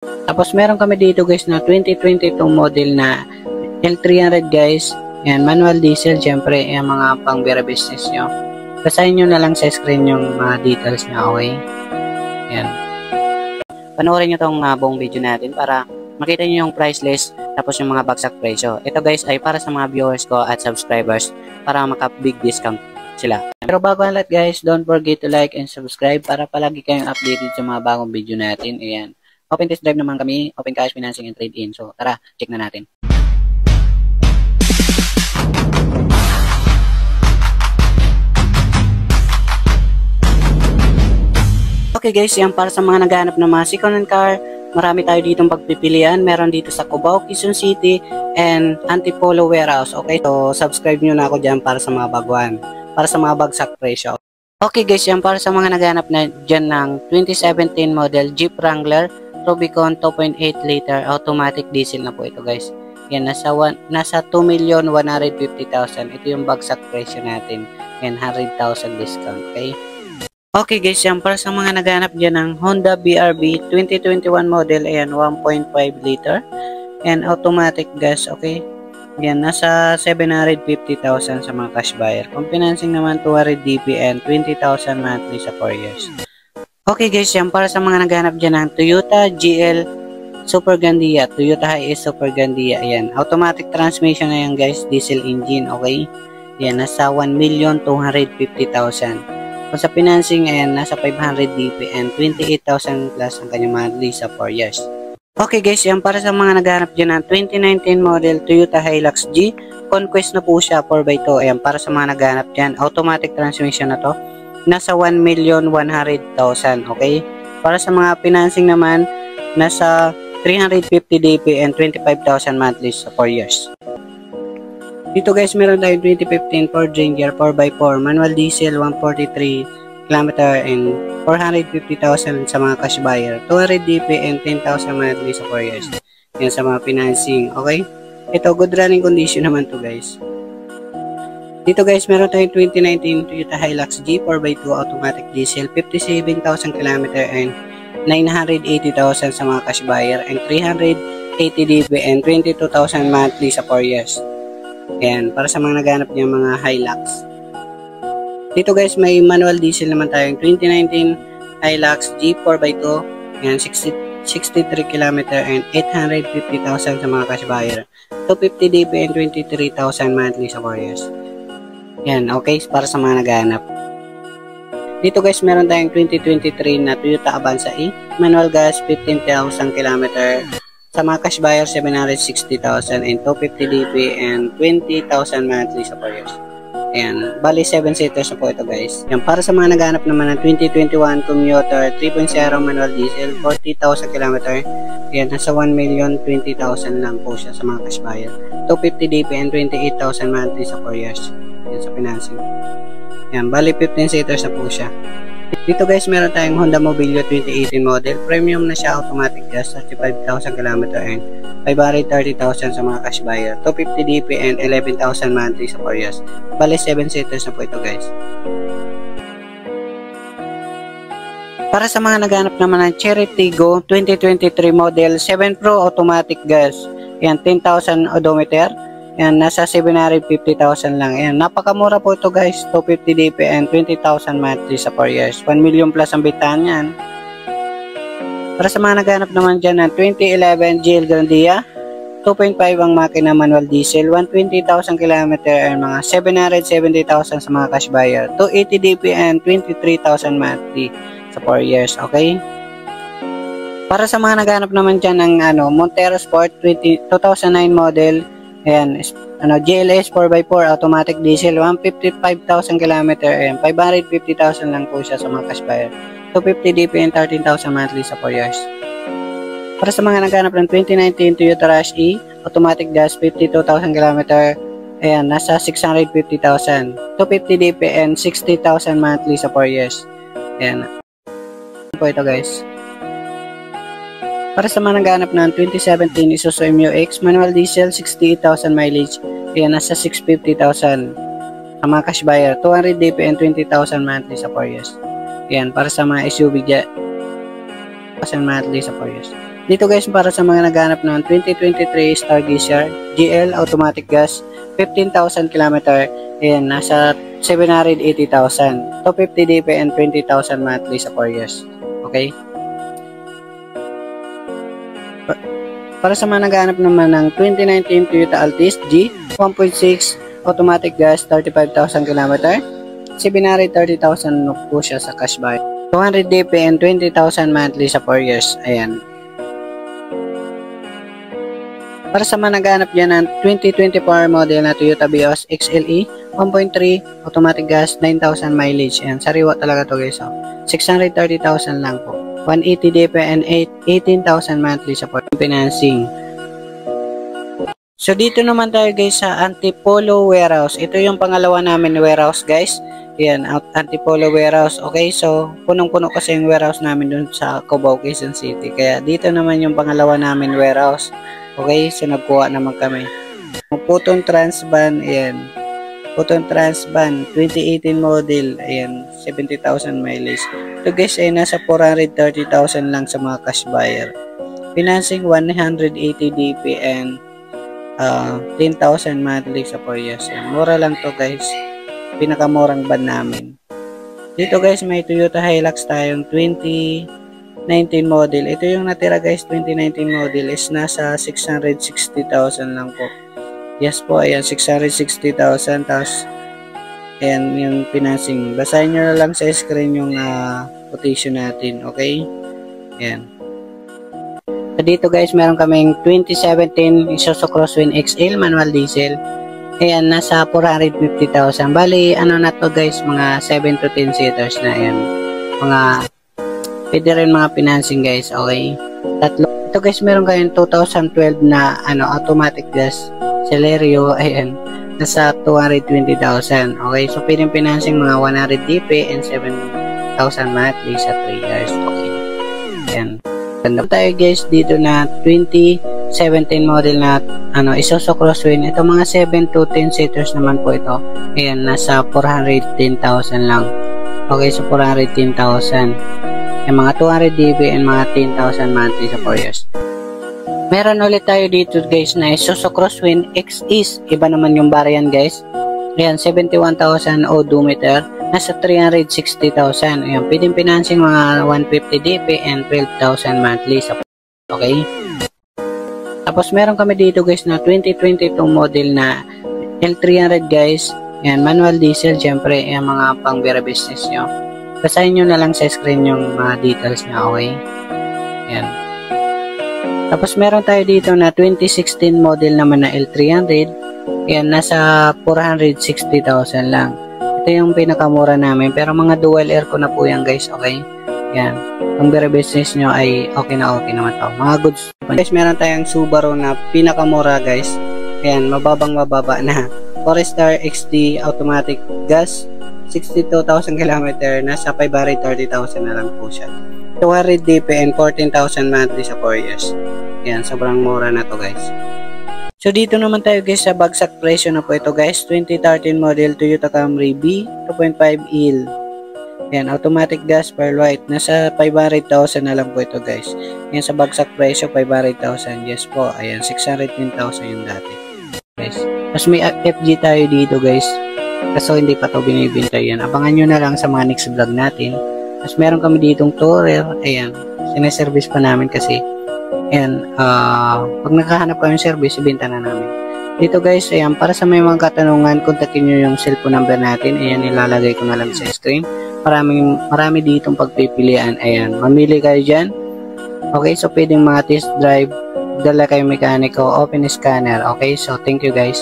Tapos meron kami dito guys na 2022 model na L300 guys. Yan, manual diesel, syempre, yung mga pang beer business nyo. Basahin nyo na lang sa screen yung mga details na, okay? Yan. Panoorin nyo tong buong video natin para makita nyo yung price list tapos yung mga bagsak presyo. Ito guys ay para sa mga viewers ko at subscribers para maka-big discount sila. Pero bago ang lahat guys, don't forget to like and subscribe para palagi kayong updated sa mga bagong video natin. Ayan. Open test drive naman kami, open cash financing and trade-in. So tara, check na natin. Okay guys, yan para sa mga naghahanap ng mga second-hand car. Marami tayo ditong pagpipilian. Meron dito sa Cubao, Quezon City, and Antipolo Warehouse. Okay, so subscribe nyo na ako dyan para sa mga baguhan. Para sa mga bagsak presyo. Okay guys, yan para sa mga naghahanap na dyan ng 2017 model Jeep Wrangler Rubicon 2.8 liter automatic diesel na po ito guys. Yan, nasa 2,150,000. Ito yung bagsak presyo natin. Yan, 100,000 discount. Okay. Okay guys, yan para sa mga naghanap dyan ng Honda BRB 2021 model, ayan, 1.5 liter and automatic gas, okay? Yan, nasa 750,000 sa mga cash buyer. Kung financing naman, 200 DP and 20,000 monthly sa 4 years. Okay guys, yan para sa mga naghanap dyan ng Toyota GL Super Gandia, Toyota Hiace Super Gandia, ayan, automatic transmission na yan guys, diesel engine, okay? Yan, nasa 1,250,000. Kung sa financing, ayan, nasa 500 DP and 28,000 plus ang kanyang monthly sa 4 years. Okay guys, yan para sa mga naghahanap dyan ng 2019 model Toyota Hilux G. Conquest na po siya, 4x2. Ayan, para sa mga naghahanap dyan, automatic transmission na to. Nasa 1,100,000, okay? Para sa mga financing naman, nasa 350 DP and 25,000 monthly sa 4 years. Dito guys, meron tayong 2015 Ford Ranger 4x4 manual diesel 143 km and 450,000 sa mga cash buyer, 200 DP and 10,000 monthly sa 4 years. Yan sa mga financing, okay? Ito, good running condition naman to guys. Dito guys, meron tayong 2019 Toyota Hilux G 4x2 automatic diesel 57,000 km and 980,000 sa mga cash buyer and 380 DP and 22,000 monthly sa 4 years. Ayan, para sa mga naghanap niya mga Hilux. Dito guys, may manual diesel naman tayong 2019 Hilux G 4x2. Ayan, 63 km and 850,000 sa mga cash buyer. 250 DP and 23,000 monthly sa 4 years. Ayan, okay, para sa mga naghanap. Dito guys, meron tayong 2023 na Toyota Avanza E. Manual gas, 15,000 km. Sa mga cash buyer, 760,000 and 250 DP and 20,000 monthly sa 4 years. Ayan, bali 7 seaters na po ito guys. Ayan, para sa mga naghanap naman ng 2021 Commuter 3.0 manual diesel, 40,000 km. Ayan, nasa 1,020,000 lang po siya sa mga cash buyer. 250 DP and 28,000 monthly sa 4 years. Ayan, sa financing. Ayan, bali 15 seaters na po siya. Dito guys, meron tayong Honda Mobilio 2018 model. Premium na siya, automatic gas, 35,000 km and 530,000 sa mga cash buyer. 250 DP and 11,000 monthly sa 4 years. Bale, 7 seaters na po ito guys. Para sa mga naghanap naman ng Chery Tiggo 2023 model 7 Pro automatic gas. Yan, 10,000 odometer. Yan, nasa 750,000 lang. Yan, napakamura po ito guys. 250 DP and 20,000 monthly sa 4 years. 1 million plus ang bitaan yan. Para sa mga naghanap naman dyan ng 2011 GL Grandia, 2.5 ang makina manual diesel, 120,000 km and mga 770,000 sa mga cash buyer. 280 DP and 23,000 monthly sa 4 years. Okay? Para sa mga naghanap naman dyan ng Montero Sport 2009 model, ayan, GLS 4x4 automatic diesel, 155,000 km and 550,000 lang po siya sa mga cash buyer. 250 DP and 13,000 monthly sa 4 years. Para sa mga naghanap ng 2019 Toyota Rush E, automatic gas, 52,000 km, ayan, nasa 650,000. 250 DP and 60,000 monthly sa 4 years. Ayan. Po ito guys. Para sa mga naghanap ng 2017 Isuzu MU-X, manual diesel, 68,000 mileage. Ayan, nasa 650,000. Sa mga cash buyer, 200 DP and 20,000 monthly sa 4 years. Ayan, para sa mga SUV dyan, 1,000 monthly sa 4 years. Dito guys, para sa mga naghanap ng 2023 Stargazer GL automatic gas, 15,000 km, ayan, nasa 780,000, 250 DP and 20,000 monthly sa 4 years. Okay? Para sa mga naghanap naman ng 2019 Toyota Altis G, 1.6 automatic gas, 35,000 km, 730,000 po siya sa cash buy, 200 DP and 20,000 monthly sa 4 years. Ayan. Para sa mga naghanap dyan ng 2024 model na Toyota Vios XLE, 1.3 automatic gas, 9,000 mileage. Ayan, sariwa talaga to guys. 630,000 lang po. 180 DP and 18,000 monthly sa financing. So dito naman tayo guys sa Antipolo Warehouse. Ito yung pangalawa namin warehouse guys. Ayan, Antipolo Warehouse. Okay, so punong-puno kasi yung warehouse namin dun sa Cubao, Quezon City. Kaya dito naman yung pangalawa namin warehouse. Okay, so nagkuha naman kami. Photon Transban, ayan. Photon Transban, 2018 model, ayan, 70,000 mileage. Ito guys ay nasa 430,000 lang sa mga cash buyer. Financing 180 DP and 10,000 monthly sa 4 years. Ayan, mura lang to guys. Pinakamurang van namin. Dito guys may Toyota Hilux tayong 2019 model. Ito yung natira guys, 2019 model is nasa 660,000 lang po. Yes po, ayan, 660,000. Tapos ayan yung financing. Basahin nyo na lang sa screen yung quotation natin. Okay? Ayan. So dito guys meron kaming 2017 Isuzu Crosswind XL manual diesel. Ayan, nasa 450,000. Bali, ano na to guys, mga 7 to 10 seaters na yan. Pwede rin mga financing guys, okay? Tatlo. Ito guys, meron kayong 2012 na automatic gas Celerio, ayan, nasa 220,000. Okay, so pwedeng financing mga 100 DP and 7,000 monthly sa 3 years. Okay. Ayan. Ganda tayo guys dito na 2017 model na Isuzu Crosswind. Ito mga 7 to 10 seaters naman po ito. Ayan, nasa 410,000 lang. Okay, so 410,000. Yung mga 200 DB and mga 10,000 monthly sa 4 years. Meron ulit tayo dito guys na Isuzu Crosswind XS. Iba naman yung variant guys. Ayan, 71,000 odometer. Nasa 360,000. Ayan, pwedeng financing mga 150 DP and 12,000 monthly sa 4 years. Okay? Tapos meron kami dito guys na 2022 model na L300 guys. Ayan, manual diesel, syempre, ayan, mga pang vera business nyo. Basahin nyo na lang sa screen yung mga details na, okay? Ayan. Tapos meron tayo dito na 2016 model naman na L300. Ayan, nasa 460,000 lang. Ito yung pinakamura namin, pero mga dual air ko na po yan guys, okay? Ayan. Kung vera business nyo ay okay na okay naman to. Mga goods. Guys, meron tayong Subaru na pinakamura guys. Ayan, mababa na. Forester XD automatic gas, 62,000 km, nasa 530,000 na lang po siya. 200 DP and 14,000 monthly sa 4 years. Ayan, sobrang mura na to guys. So dito naman tayo guys sa bagsak presyo na po ito guys. 2013 model Toyota Camry B 2.5 EL. Ayan, automatic gas pearl white. Nasa 500,000 na lang po ito guys. Ayan, sa bagsak presyo 500,000. Yes po. Ayan, 610,000 yung dati. Guys. Tapos may FG tayo dito guys. Kaso hindi pa to binibenta yan. Abangan nyo na lang sa mga next vlog natin. Tapos meron kami ditong Tourer. Ayan, sineservice pa namin kasi. Ayan, pag nakahanap kami ng service, ibenta na namin. Dito guys, ayan, para sa may mga katanungan, kontakin nyo yung cellphone number natin. Ayan, ilalagay ko na lang sa screen. Marami ditong pagpipilian. Ayan, mamili kayo dyan. Okay, so pwedeng mga test drive, dala kayo mekaniko, open scanner. Okay, so thank you guys.